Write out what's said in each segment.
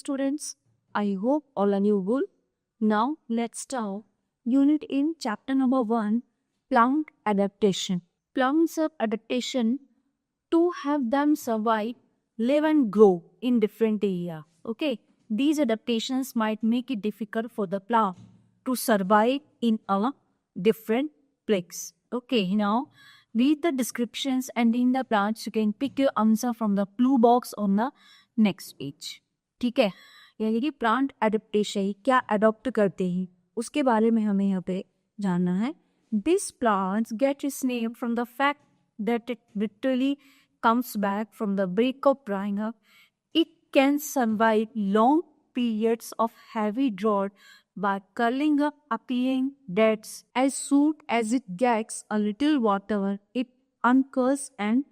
students. I hope all are you good. Now let's start unit in chapter number 1, plant adaptation. Plants of adaptation to have them survive, live and grow in different area. Okay, these adaptations might make it difficult for the plant to survive in a different place. Okay, now read the descriptions and in the plants you can pick your answer from the blue box on the next page. ठीक है, यानी कि plant adaptation क्या adopt करते हैं उसके बारे में हमें यहाँ पे जानना है. This plants get its name from the fact that it literally comes back from the brink of drying up. It can survive long periods of heavy drought by curling up, appearing dead. As soon as it gets a little water, it uncurls and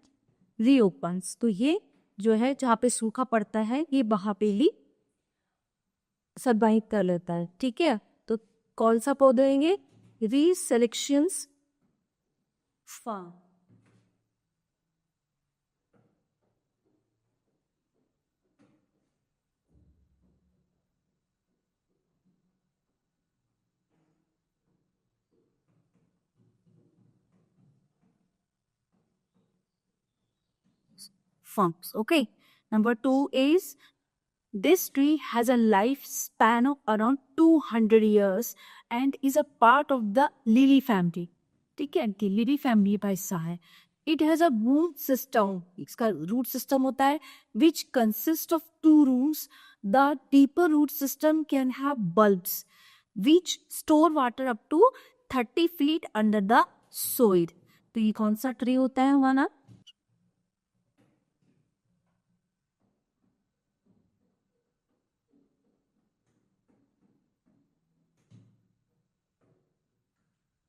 reopens. तो ये जो है जहाँ पे सूखा पड़ता है ये वहाँ पे ही सर्वाइव कर लेता है. ठीक है, तो कौन सा पौधा है? रीसेलेक्शंस farm. Farms. Okay. Number 2 is this tree has a lifespan of around 200 years and is a part of the lily family. ठीक है, कि लिली फैमिली का हिस्सा है. It has a root system. इसका root system होता है which consists of 2 roots. The deeper root system can have bulbs which store water up to 30 feet under the soil. तो ये कौन सा ट्री होता है हमारा?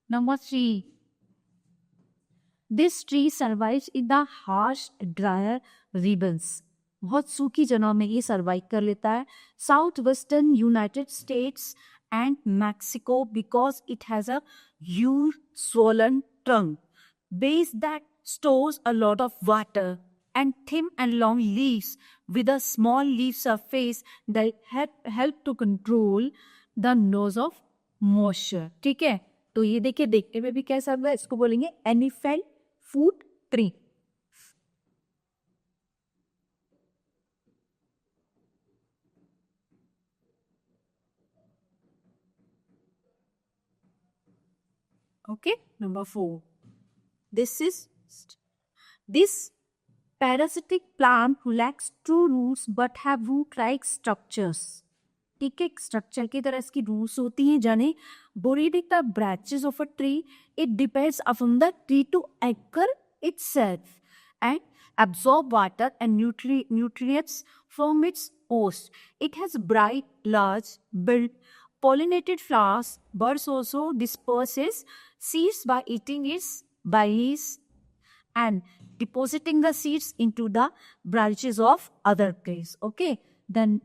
Number 3. This tree survives in the harsh, drier regions. बहुत सूखी जगहों में ये सर्वाइव कर लेता है. South western United states and Mexico because it has a huge swollen trunk base that stores a lot of water and thin and long leaves with a small leaf surface that help to control the loss of moisture. ठीक है, तो ये देखिए देखने में भी कैसा है, इसको बोलेंगे एनिफेल food tree. Okay, number 4. This parasitic plant lacks true roots but have root-like structures. ठीक है, स्ट्रक्चर की तरह इसकी रूट्स होती हैं जाने buried in the branches of a tree. It depends upon the tree to anchor itself and absorb water and nutrients from its host. It has bright, large, built, pollinated flowers. Birds also disperses seeds by eating its berries and depositing the seeds into the branches of other trees. Okay, then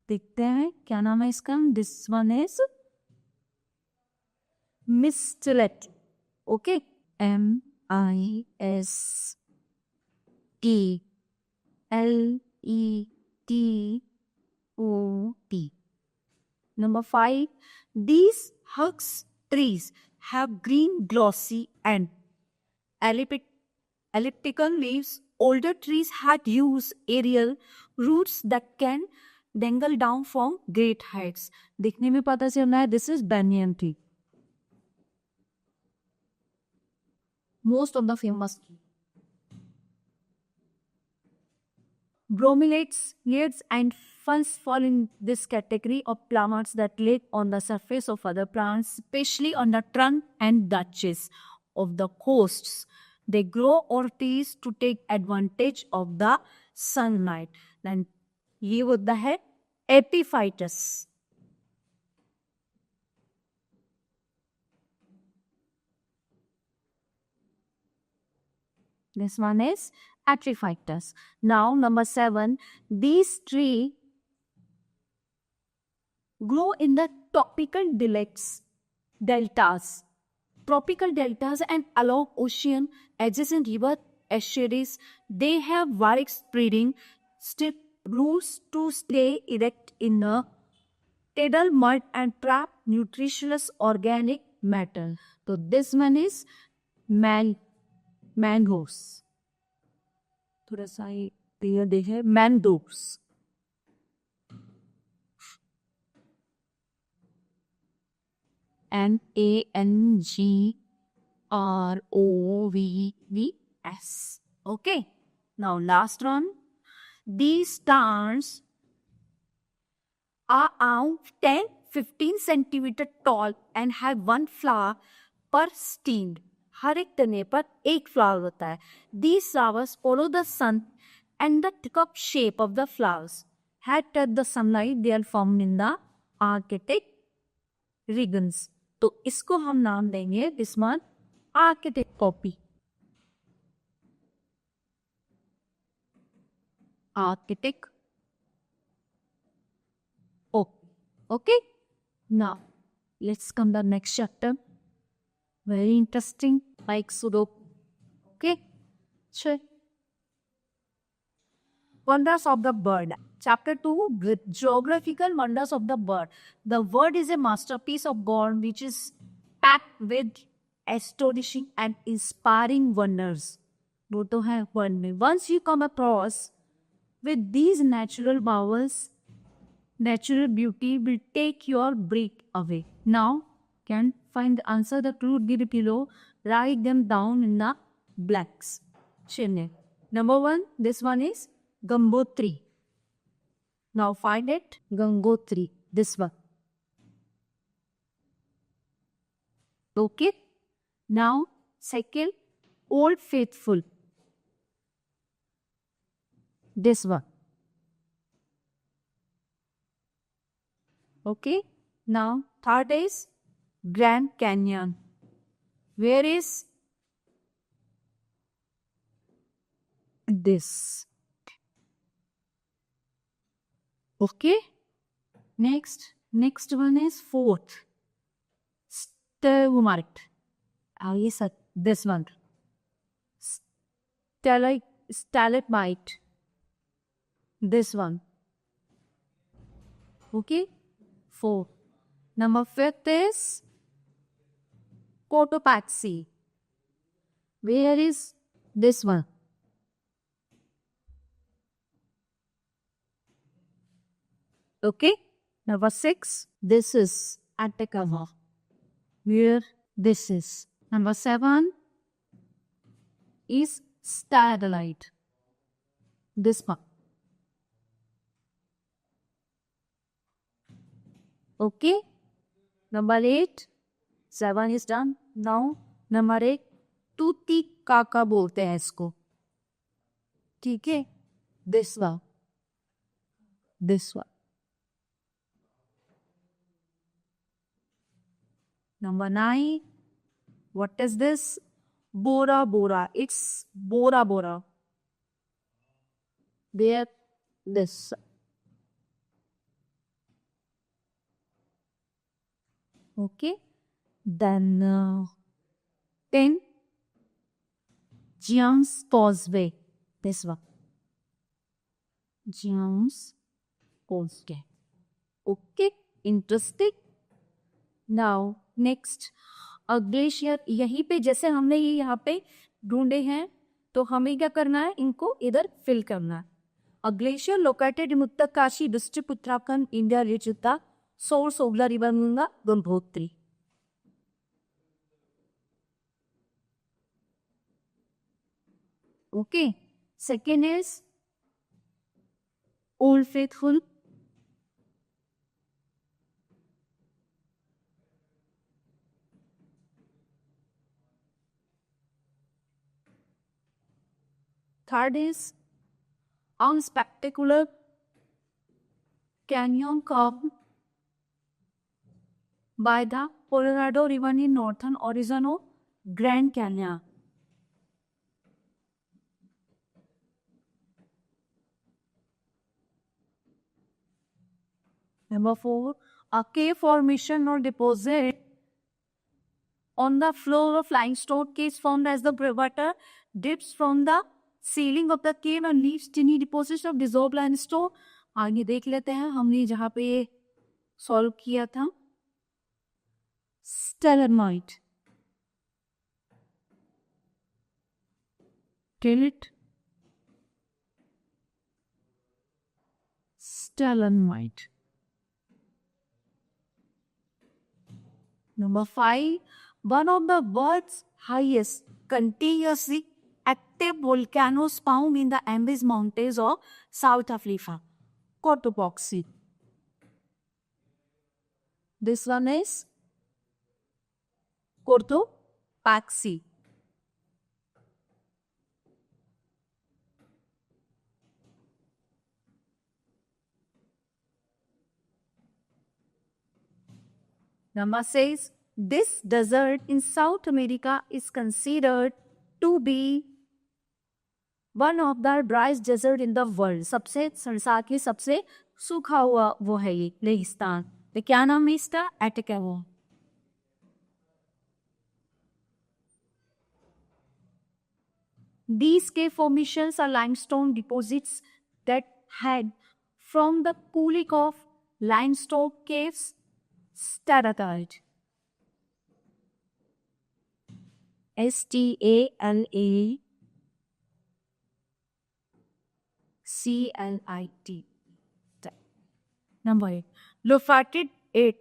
देखते हैं क्या नाम है इसका. This one is mistlet. Okay, MISTLET. Number 5. These husk trees have green, glossy and elliptical leaves. Older trees had used aerial roots that can dangle down from great heights. देखने में पता चल रहा है this is banyan tree. Most of the famous tree. Bromeliads, leaves and ferns fall in this category of plants that live on the surface of other plants, especially on the trunk and branches of the coasts. They grow on trees to take advantage of the sunlight. Then ये होता है एपीफाइटस. This one is Atrophytus. Now number 7. These trees grow in the tropical deltas. Tropical deltas and along ocean edges and river estuaries. They have wide spreading roots to stay erect in a tidal mud and trap nutritious organic matter. So this one is mangroves. थोड़ा सा ये देखे mangroves. MANGROVS. Okay. Now last one. These stars are around 10-15 centimeter tall and have one flower per stem. हर एक तने पर एक flower होता है. These flowers follow the sun and the cup shape of the flowers had touched the sunlight. They are formed in the arctic regions. तो इसको हम नाम देंगे this one arctic poppy. Arctic poppy. Okay. Now let's come the next chapter. Very interesting, like Sudoku. Okay. Sure. Wonders of the bird. Chapter 2, Geographical Wonders of the Bird. The bird is a masterpiece of God which is packed with astonishing and inspiring wonders. वो तो है word में. Once you come across with these natural marvels, natural beauty will take your breath away. Now, can find the answer, the clue given below. Write them down in the blanks. Number 1, this one is Gangotri. Now find it. Gangotri. This one. Okay. Now, second, Old Faithful. This one. Okay. Now, third is Grand Canyon. Where is this? Okay. Next one is fourth. Stalagmite. Yes, this one. Stalagmite. This one. Okay. 4. Number 5th is Cotopaxi. Where is this one? Okay. Number 6. This is Atacama. Where this is. Number 7 is Stardalite. This one. Okay. Number 8. 7 is done. Now number 8. Tuticaca बोलते हैं इसको. ठीक है. This one. This one. Number 9. What is this? Bora Bora. It's Bora Bora. There. This. Okay. Then 10. Giant's Causeway. This one. Giant's Causeway. Okay. Interesting. Now next. A glacier. यहीं पे जैसे हमने ये यहाँ पे ढूंढे हैं तो हमें क्या करना है, इनको इधर फिल करना है. A glacier located in Uttarkashi district, Uttarakhand, India, reached the source of the river Gangotri. Okay. Second is Old Faithful. Third is unspectacular canyon carved by the Colorado River in northern Arizona, Grand Canyon. Number 4, a cave formation or deposit on the floor of limestone case formed as the water dips from the ceiling of the cave and leaves टिनी deposits of dissolved limestone. आगे देख लेते हैं हमने जहाँ पे ये solve किया था। स्टेलेनाइट, टिलिट, स्टेलेनाइट। Number 5, one of the world's highest continuously active volcanoes found in the Andes Mountains of South Africa, Cotopaxi. This one is Cotopaxi. Number 6, this desert in South America is considered to be one of the driest desert in the world. सबसे संसार की सबसे सूखा हुआ वो है ये रेगिस्तान। तो क्या नाम है इसका? Atacama. These cave formations are limestone deposits that had from the cooling of limestone caves stalactite. STALACLIT. Number 8. Located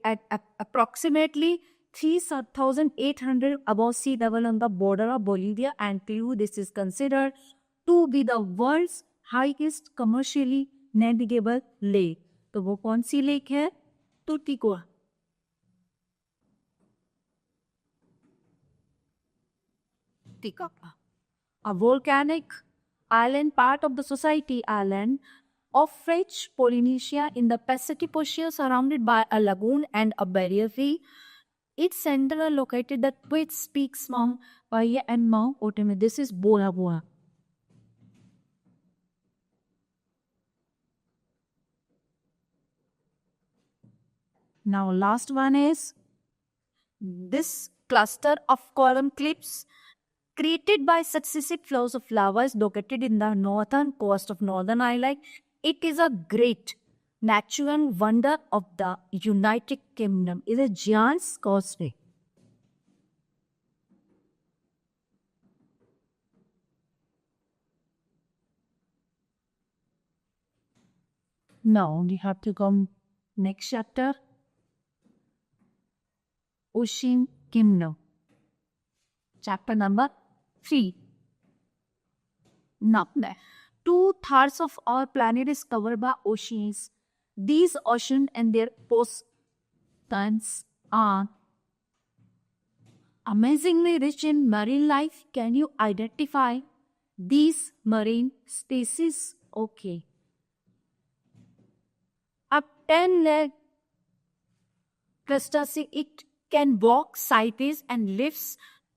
at approximately 3,800 above sea level on the border of Bolivia and Peru. This is considered to be the world's highest commercially navigable lake. तो वो कौन सी lake है? Tuticoa. Titicaca, a volcanic island part of the Society Island of French Polynesia in the Pacific Ocean, surrounded by a lagoon and a barrier reef. Its center located at Twin Peaks, Mount Paia and Mount Otame. This is Bora Bora. Now last one is this cluster of column cliffs created by successive flows of lava is located in the northern coast of Northern Ireland. It is a great natural wonder of the United Kingdom. It is a giant's causeway. Now we have to come next chapter. Ocean Kingdom. Chapter number 3. Now, 2/3 of our planet is covered by oceans. These oceans and their coastlines are amazingly rich in marine life. Can you identify these marine species? Okay. A 10-leg crustacea, it can walk sideways and lives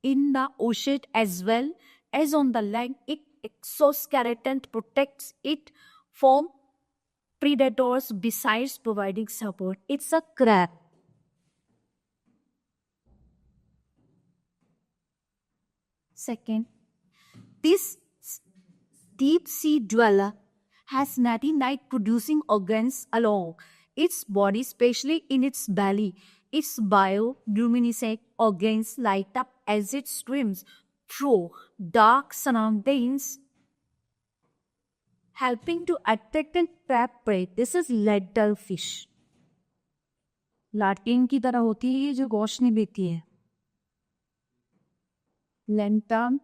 in the ocean as well as on the land. Its exoskeleton protects it from predators besides providing support. It's a crab. Second, this deep sea dweller has 99 producing organs along its body, especially in its belly. Its bioluminescent organs light up as it swims through dark surroundings, helping to attract and trap prey. This is lentil fish. लार्टिन की तरह होती है ये जो रोशनी देती है. Lentil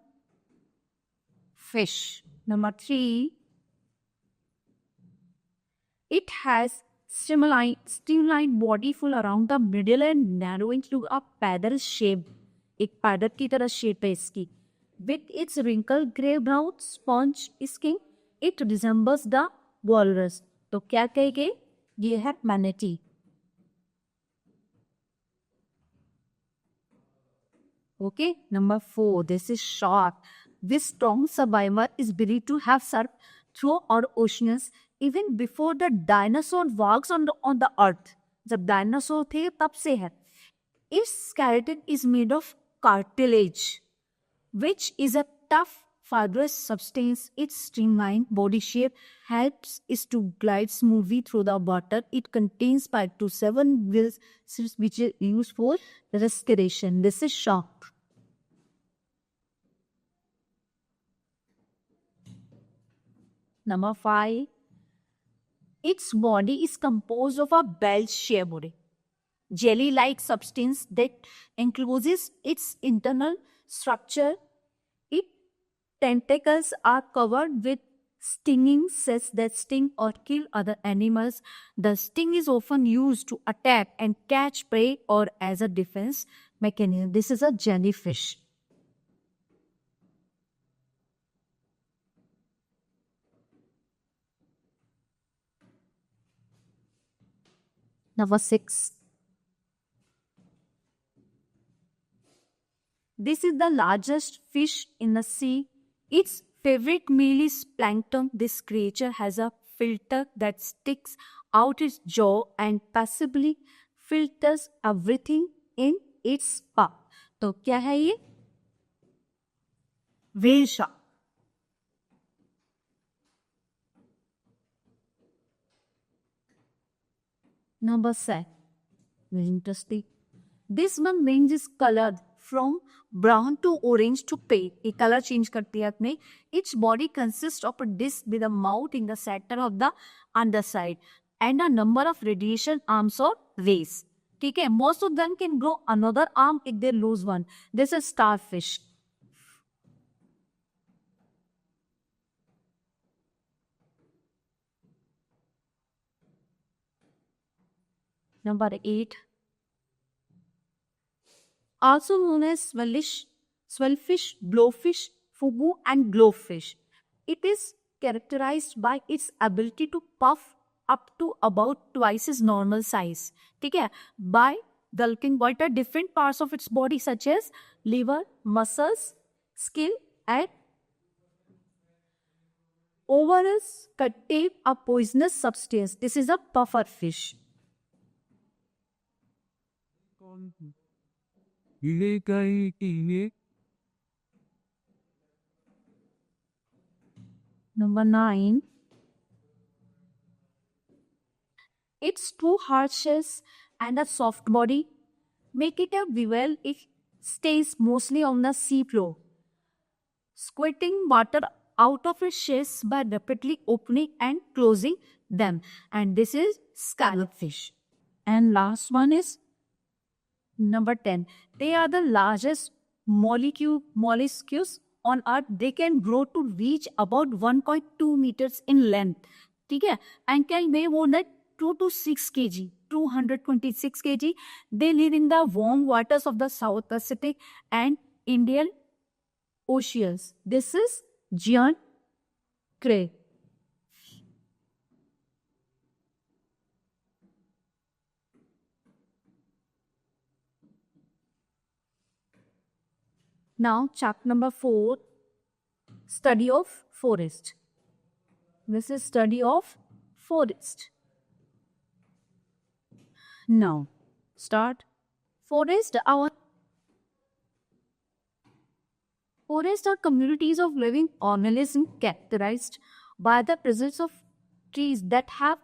fish. Number 3. It has streamlined body full around the middle and narrowing to a paddle shape. एक pedal की तरह शेप है इसकी. With its wrinkled grey brown sponge skin, it resembles the walrus. तो क्या कहेंगे? ये है manatee. Okay, number 4. This is shark. This strong survivor is believed to have surfed through our oceans even before the dinosaur walks on the earth. जब dinosaur थे तब से है. Its skeleton is made of cartilage, which is a tough fibrous substance. Its streamlined body shape helps it to glide smoothly through the water. It contains 5 to 7 gills, which is used for respiration. This is shark. Number 5. Its body is composed of a bell-shaped body, jelly-like substance that encloses its internal structure. Its tentacles are covered with stinging cells that sting or kill other animals. The sting is often used to attack and catch prey or as a defense mechanism. This is a jellyfish. Number 6. This is the largest fish in the sea. Its favorite meal is plankton. This creature has a filter that sticks out its jaw and passively filters everything in its path. तो क्या है ये? Whale shark. Number 7. Very interesting. This one range is colored from brown to orange to pale. ये color change करती है अपने. Its body consists of a disc with a mouth in the center of the underside and a number of radiation arms or rays. ठीक है? Most of them can grow another arm if they lose one. This is starfish. Number 8. Also known as swellfish, blowfish, fugu and glowfish. It is characterized by its ability to puff up to about twice its normal size. ठीक है? By gulping water, different parts of its body such as liver, muscles, skin and ovaries contain a poisonous substance. This is a puffer fish. Number 9. Its two hard shells and a soft body make it a well. It stays mostly on the sea floor, squirting water out of its shells by rapidly opening and closing them. And this is scallop fish. And last one is number 10. They are the largest molluscs on earth. They can grow to reach about 1.2 meters in length. ठीक है? And can weigh more than 2 to 6 kg, 226 kg. They live in the warm waters of the South Pacific and Indian Oceans. This is giant crab. Now, chapter number 4, study of forest. This is study of forest. Now, start. Forests are communities of living organisms characterized by the presence of trees that have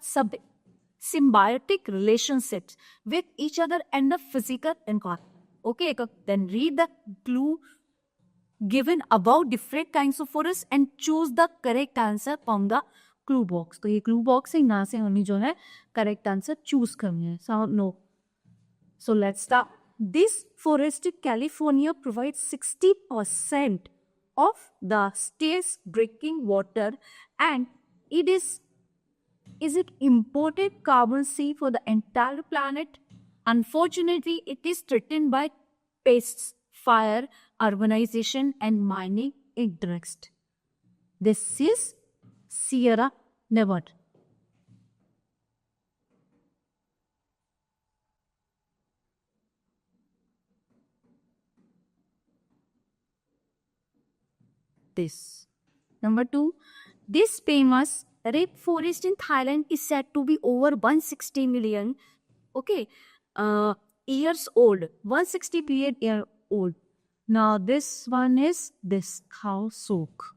symbiotic relationships with each other and the physical environment. Okay, then read the clue given about different kinds of forests and choose the correct answer from the clue box. तो ये clue box है, यहाँ से हमें जो है correct answer choose करनी है. So no. So let's start. This forest in California provides 60% of the state's drinking water, and it is it imported carbon sink for the entire planet. Unfortunately, it is threatened by pests, fire, urbanization, and mining interest. This is Sierra Nevada. This. Number 2, this famous rape forest in Thailand is said to be over 160 million years old. 160 year old. Now this one is this Khao Sok.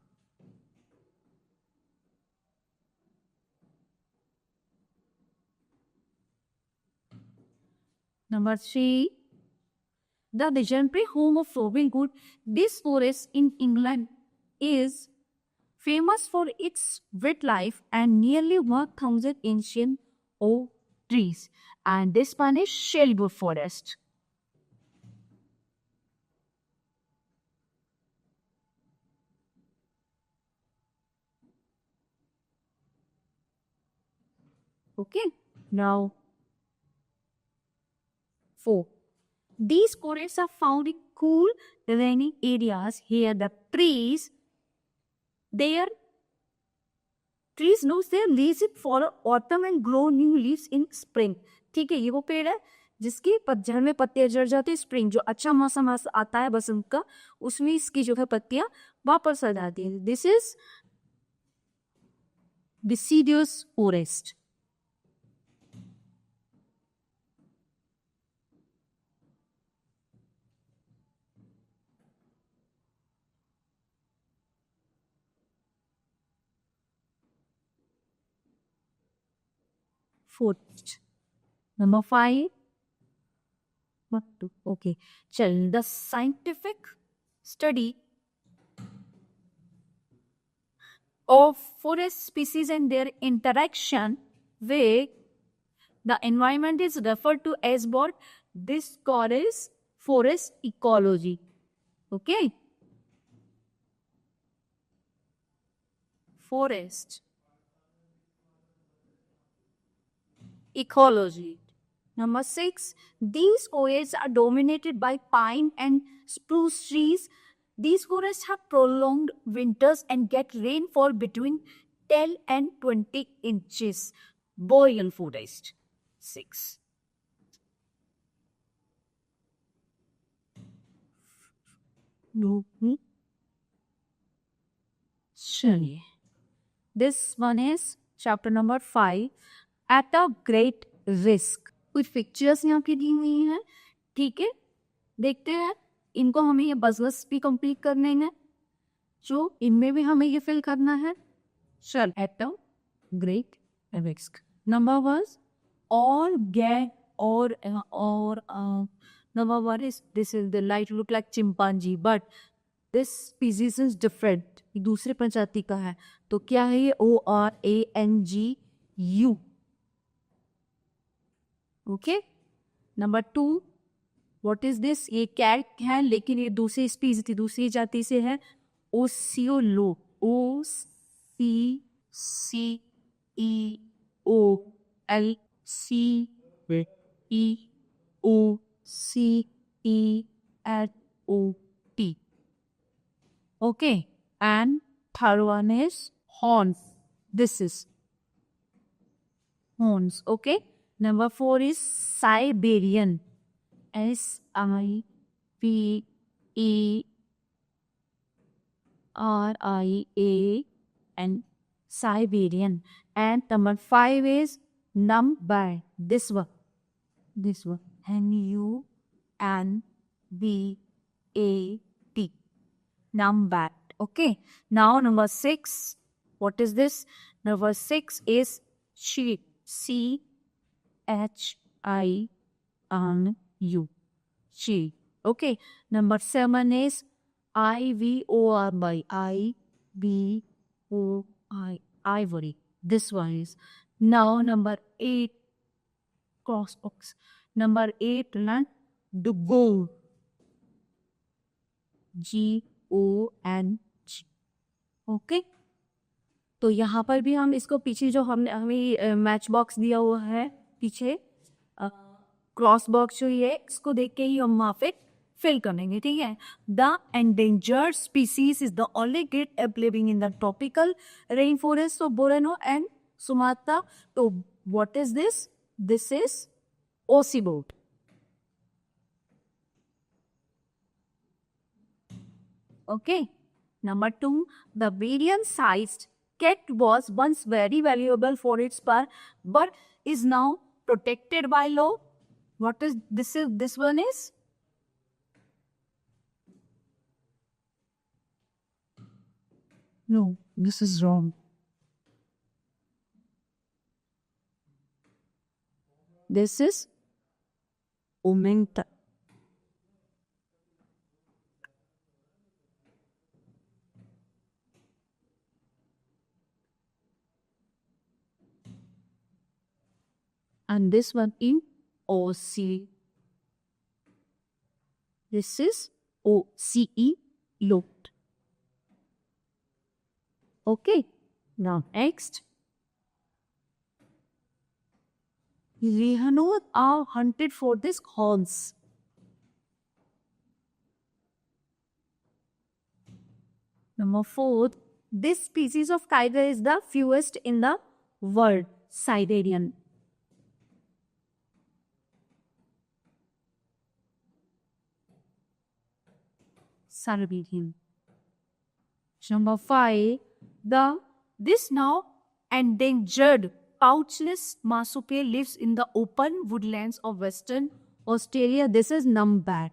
Number 3, the legendary home of Robin Hood. This forest in England is famous for its wildlife and nearly 1,000 ancient oak trees. And this one is Sherwood Forest. Okay, now 4. These forests are found in cool, rainy areas. Here, the their trees lose their leaves for autumn and grow new leaves in spring. ठीक है, ये वो पेड़ है जिसकी पतझड़ में पत्तियां झड़ जाती है. स्प्रिंग जो अच्छा मौसम आता है बसंत का, उसमें इसकी जो है पत्तियां वापस आ जाती है. This is deciduous forest. Fourth. Number 5. What to? Okay. Chal, the scientific study of forest species and their interaction with the environment is referred to as what? This is forest ecology. Okay. Forest ecology. Number 6, these forests are dominated by pine and spruce trees. These forests have prolonged winters and get rainfall between 10 and 20 inches. Boreal forest. 6. No. चलिए, this one is chapter number 5, at a great risk. कुछ pictures यहाँ की दी हुई हैं. ठीक है, देखते हैं. इनको हमें ये बजल्स भी कंप्लीट करने हैं, जो इनमें भी हमें ये फिल करना है. चल, at a great risk. Number was all get or number 1 is this is the light look like chimpanzee but this species is different. ये दूसरे प्रजाति का है. तो क्या है ये? ORANGU. Okay. Number 2, what is this? ये कैट है लेकिन ये दूसरी स्पीसी थी, दूसरी जाति से है. ओसियोलो. OCEOLCEOCELOT. Okay. And third one is horns. This is horns. Okay. Number 4 is Siberian. SIBERIAN. Siberian. And number 5 is Numbat. This one. NUNBAT. Numbat. Okay. Now number 6. What is this? Number 6 is sheep. CHINU. Sheep. Okay. Number 7 is IVORY. Ivory. This one is. Now number 8. Crossbox. Number 8 land. Dugong. GONG. Okay. तो यहाँ पर भी हम इसको पीछे जो हमें match box दिया हुआ है पीछे क्रॉस बॉक्स जो ये इसको देख के ही हम वहाँ पे फिल करेंगे. ठीक है. The endangered species is the only great living in the tropical rain forest of Borneo and Sumatra. तो what is this? This is ocibot. Okay. Number 2, the medium-sized cat was once very valuable for its fur, but is now protected by law. What is this? This one is? No, this is wrong. This is aumenta. And this one in OC. This is OCE, looked. Okay, now next. Rhinos are hunted for this horns. Number 4, this species of tiger is the fewest in the world, Siberian. Siberian. Number 5, this now endangered pouchless marsupial lives in the open woodlands of Western Australia. This is numbat.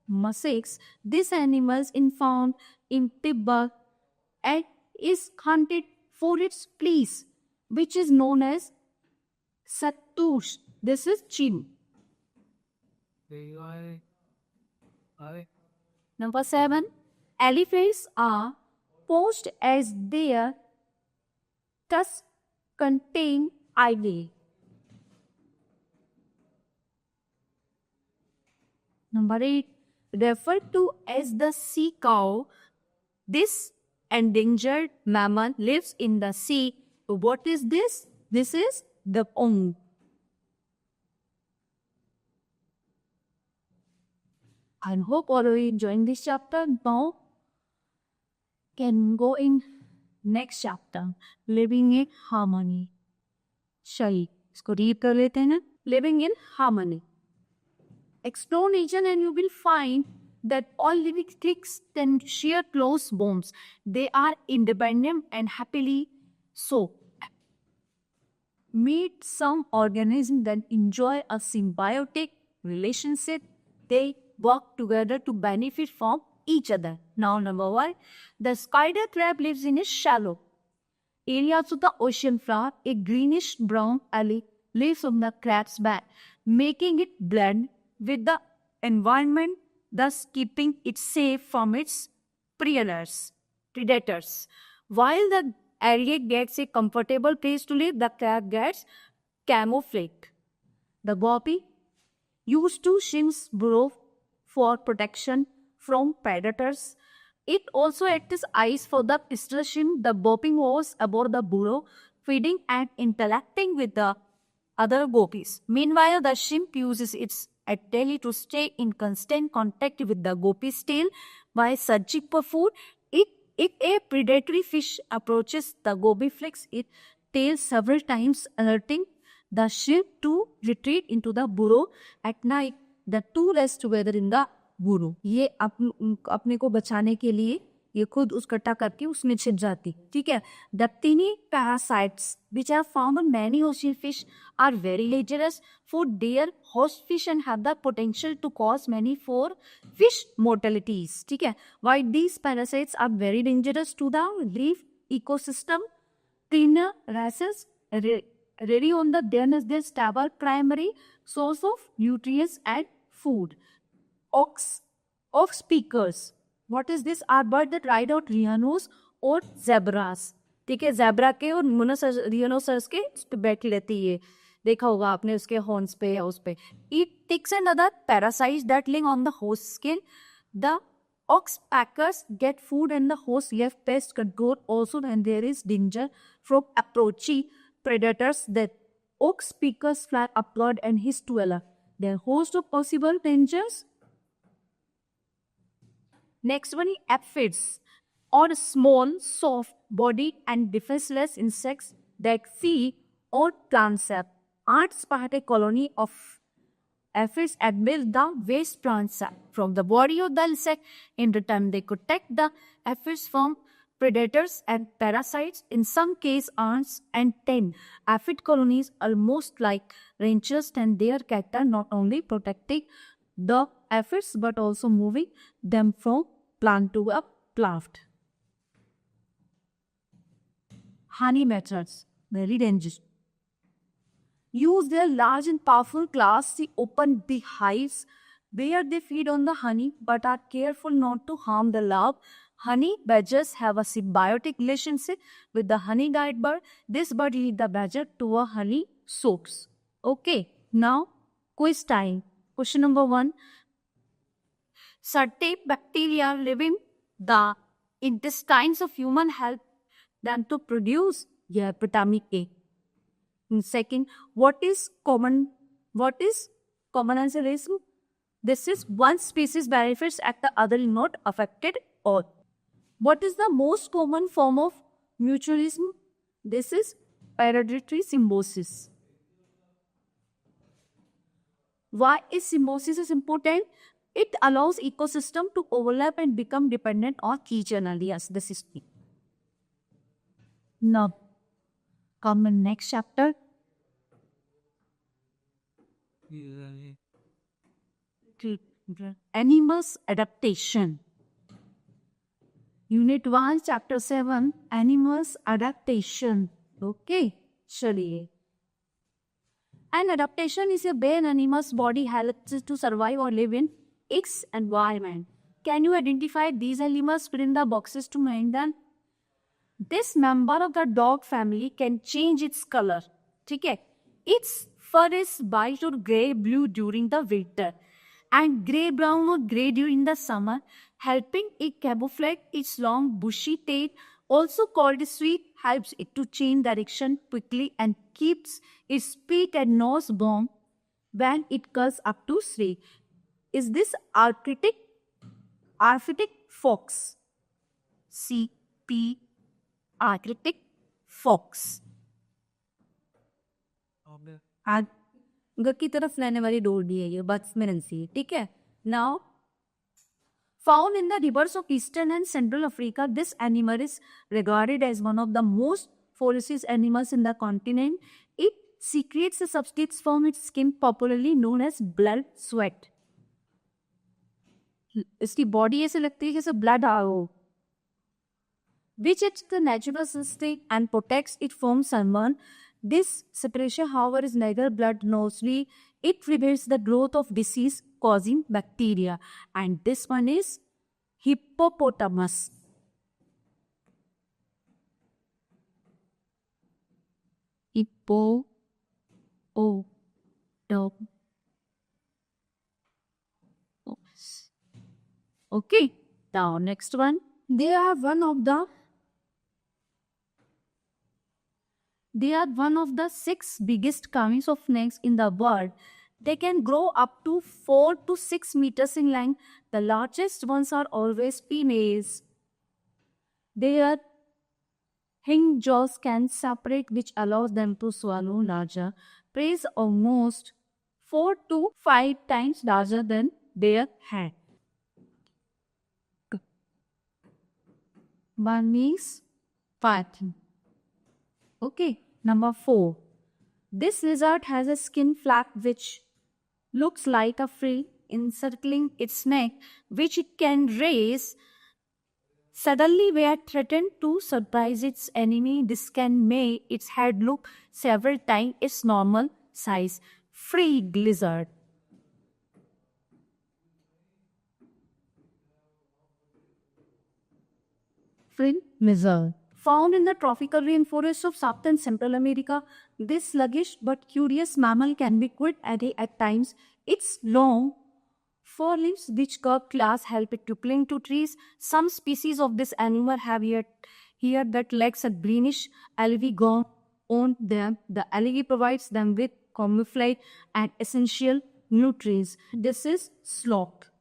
Number 6, this animal is found in Tibet and is hunted for its fleece, which is known as sattush. This is chin. Number 7, elephants are posed as their tusks contain ivy. Number 8, referred to as the sea cow, this endangered mammal lives in the sea. What is this? This is the pong. I hope all of you enjoying this chapter. Now can go in next chapter, living in harmony. चलिए इसको read कर लेते हैं ना. Living in harmony. Explore nature and you will find that all living things can share close bonds. They are independent and happily so. Meet some organisms that enjoy a symbiotic relationship. They work together to benefit from each other. Now, number 1, the spider crab lives in a shallow areas of the ocean floor. A greenish brown algae lives on the crab's back, making it blend with the environment, thus keeping it safe from its predators. While the algae gets a comfortable place to live, the crab gets camouflaged. The goby used to shrimps burrow for protection from predators. It also acts as eyes for the sister shrimp. The bopping was aboard the burrow, feeding and interacting with the other gopis. Meanwhile, the shrimp uses its antennae to stay in constant contact with the gopi's tail by searching for food. If a predatory fish approaches, the goby flicks its tail several times, alerting the shrimp to retreat into the burrow. At night, the two rest together in the burrow. ये अपने को बचाने के लिए ये खुद उस कट्टा करके उसमें छिप जाती. ठीक है. The tiny parasites which are found in many ocean fish are very dangerous for their host fish and have the potential to cause many for fish mortalities. ठीक है. Why these parasites are very dangerous to the reef ecosystem? Cleaner races ready on the then is their stable primary source of nutrients and food. Ox speakers. What is this? Are birds that ride out rhinos or zebras. ठीक है. zebra के और rhinoceros के उस पे बैठ लेती है. देखा होगा आपने उसके horns पे या उस पे. Eat ticks and other parasites that live on the host skin. The ox packers get food and the host left pest control also when there is danger from approaching predators. That ox speakers fly upward and hiss to alert their host of possible dangers. Next one is aphids, or small, soft-bodied and defenseless insects that feed on plant sap. Ants part a colony of aphids admit the waste plant sap from the body of the insect. In return, they protect the aphids from predators and parasites. In some cases, ants and 10 aphid colonies, almost like ranchers and their cattle, not only protecting the aphids but also moving them from plant to a plant. Honey methods. Very dangerous. Use their large and powerful claws to open the hives where they feed on the honey but are careful not to harm the larve. Honey badgers have a symbiotic relationship with the honey guide bird. This bird leads the badger to a honey source. Okay, now quiz time. Question number 1. Certain bacteria live in the intestines of human help them to produce vitamin A. And second, what is common commonalism? This is one species benefits and the other is not affected all. What is the most common form of mutualism? This is hereditary symbiosis. Why is symbiosis is important? It allows ecosystem to overlap and become dependent on each other. Yes, this is key. Now, come in next chapter. Animals adaptation. Unit 1, chapter 7, animals adaptation. Okay, chaliye. And adaptation is a way an animal's body helps it to survive or live in its environment. Can you identify these animals within the boxes to mind them? This member of the dog family can change its color. Okay? Its fur is white or grey blue during the winter and grey brown or grey during the summer, helping it camouflage its long bushy tail, also called sweep, helps it to change direction quickly and keeps its feet and nose warm when it curls up to sleep. Is this Arctic fox? CP Arctic fox. आग की तरफ लेने वाली डोरी है ये, birds में रहती है, ठीक है. Now, found in the rivers of eastern and central Africa, this animal is regarded as one of the most ferocious animals in the continent. It secretes a substance from its skin, popularly known as blood sweat. इसकी body ऐसे लगती है जैसे blood आ हो, which it's the natural system and protects it from sunburn. This separation, however, is neither blood nor sleep. It prevents the growth of disease-causing bacteria. And this one is hippopotamus. Okay, now next one. They are one of the 6 biggest kinds of snakes in the world. They can grow up to 4 to 6 meters in length. The largest ones are always females. Their hinge jaws can separate, which allows them to swallow larger prey, almost 4 to 5 times larger than their head. One is python. Okay, number 4. This lizard has a skin flap which looks like a frill encircling its neck, which it can raise suddenly where threatened to surprise its enemy. This can make its head look several times its normal size. Free lizard. Free lizard. Found in the tropical rainforests of South and Central America, this sluggish but curious mammal can be quite airy at times. Its long forelimbs, which curved claws, help it to cling to trees. Some species of this animal have here that legs and greenish algae gone on them. The algae provides them with camouflage and essential nutrients. This is sloth.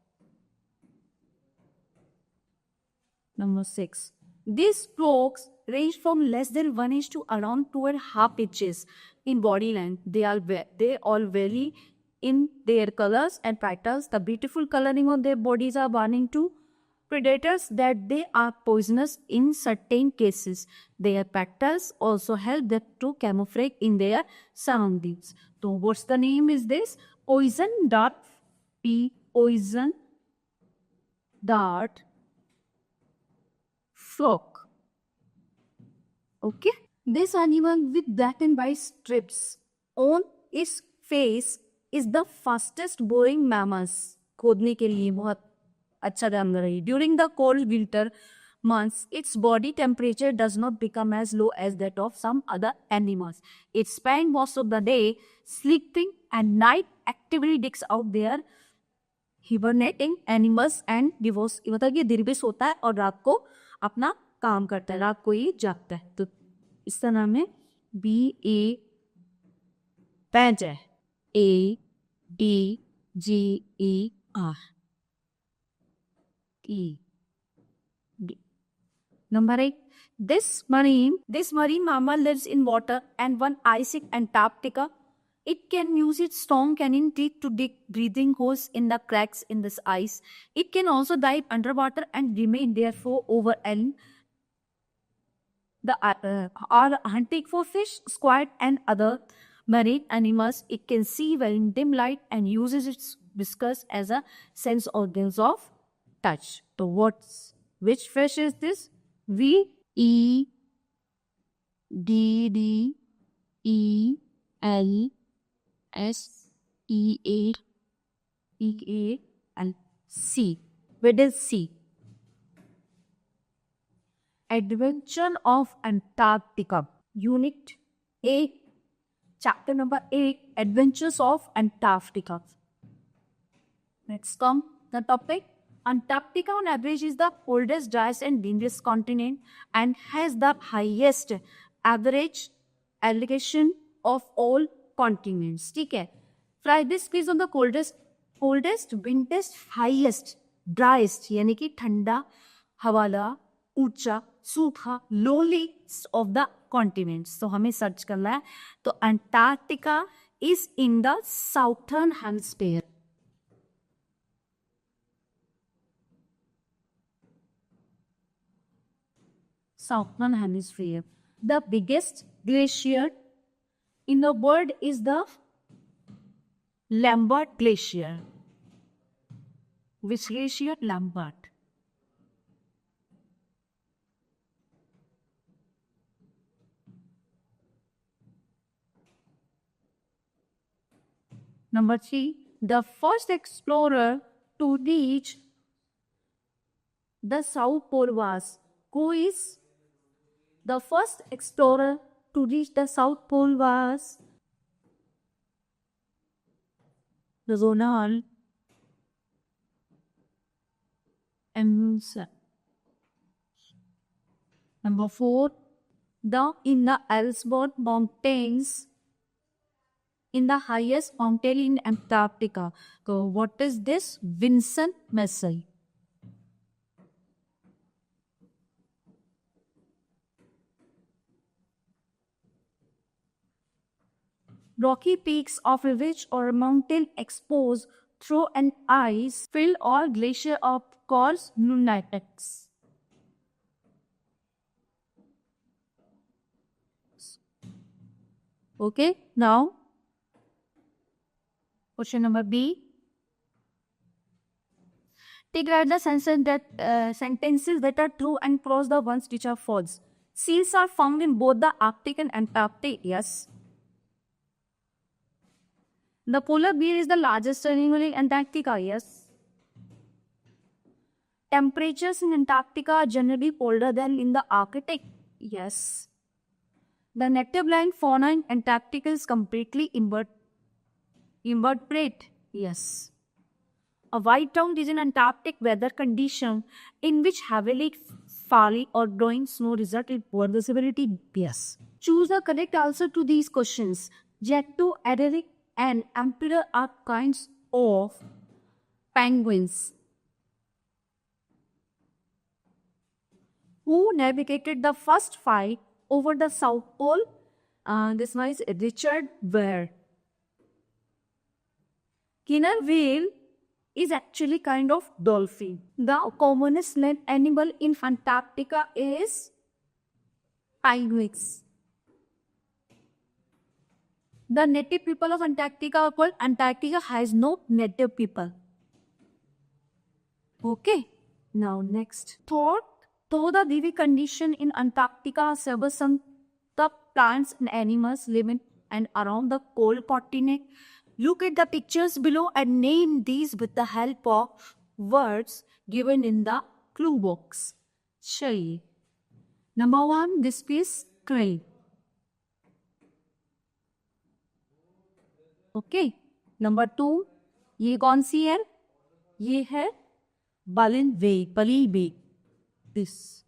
Number 6. These frogs range from less than 1 inch to around 2.5 inches in body length. They all vary in their colors and patterns. The beautiful coloring of their bodies are warning to predators that they are poisonous in certain cases. Their patterns also help them to camouflage in their surroundings. So what's the name is this? Poison dart. Poison dart frog. Okay. This animal with black and white strips on its face is the fastest boring mammals. खोदने के लिए बहुत अच्छा जानवर है. During the cold winter months, its body temperature does not become as low as that of some other animals. It spends most of the day sleeping and night actively digs out their hibernating animals and divorce. मतलब ये दिन भी सोता है और रात को अपना काम करता है, रात को ये जागता है. तो इसका नाम है BA badger. ADGER. Number 8. This marine mammal lives in water and one ice in Antarctica. It can use its strong canine teeth to dig breathing holes in the cracks in this ice. It can also dive underwater and remain there for over an are hunting for fish, squid, and other marine animals. It can see well in dim light and uses its whiskers as a sense organs of touch. So which fish is this? VEDDELSEALC. What is C? Adventure of Antarctica. Unit A, chapter number 8, Adventures of Antarctica. Next come the topic. Antarctica on average is the coldest, driest and windiest continent and has the highest average elevation of all continents. ठीक है. Fry this quiz on the coldest, windiest, highest, driest यानी कि ठंडा, हवाला, ऊंचा, सूखा, lowliest of the continents. तो हमें सर्च करना है. तो Antarctica is in the southern hemisphere. Southern hemisphere. The biggest glacier in the world is the Lambert Glacier. Which glacier? Lambert. Number 3, the first explorer to reach the South Pole was. Who is the first explorer to reach the South Pole was Ronald Amundsen. Number 4, in the Ellsworth Mountains, in the highest mountain in Antarctica. So what is this? Vinson Messel. Rocky peaks of a ridge or mountain exposed through an ice-filled or glacier of course lunatics. Okay, now question number B. Take write the sentences that are true and cross the ones which are false. Seals are found in both the Arctic and Antarctic. Yes. The polar bear is the largest animal in Antarctica. Yes. Temperatures in Antarctica are generally colder than in the Arctic. Yes. The native-land fauna in Antarctica is completely invertebrate. Yes. A white-town is an Antarctic weather condition in which heavily falling or blowing snow result in poor visibility. Yes. Choose the correct answer to these questions. Jetto, Ederic, and Emperor are kinds of penguins. Who navigated the first fight over the South Pole? This one is Richard Ware. Killer whale is actually kind of dolphin. The commonest land animal in Antarctica is penguins. The native people of Antarctica are called. Antarctica has no native people. Okay. Now next. Though the living condition in Antarctica are severe, some the plants and animals living and around the cold continent. Look at the pictures below and name these with the help of words given in the clue box. चलिए, number 1, this is krill. Okay. Number 2, ये कौन सी है? ये है balin whale, bali whale. This.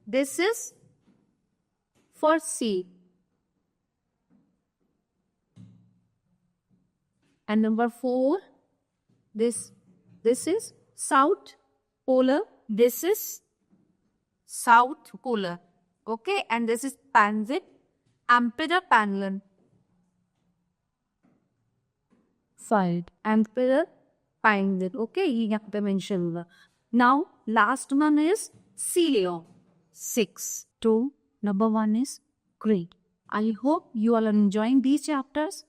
This is for sea. And number 4, this is South Polar. This is South Polar. Okay, and this is Panzit, Emperor Panlon. Fine, Emperor Panzit. Okay, ये यहाँ पे mention हुआ. Now, last one is Sea Leon. 6. 2. Number 1 is great. I hope you all are enjoying these chapters.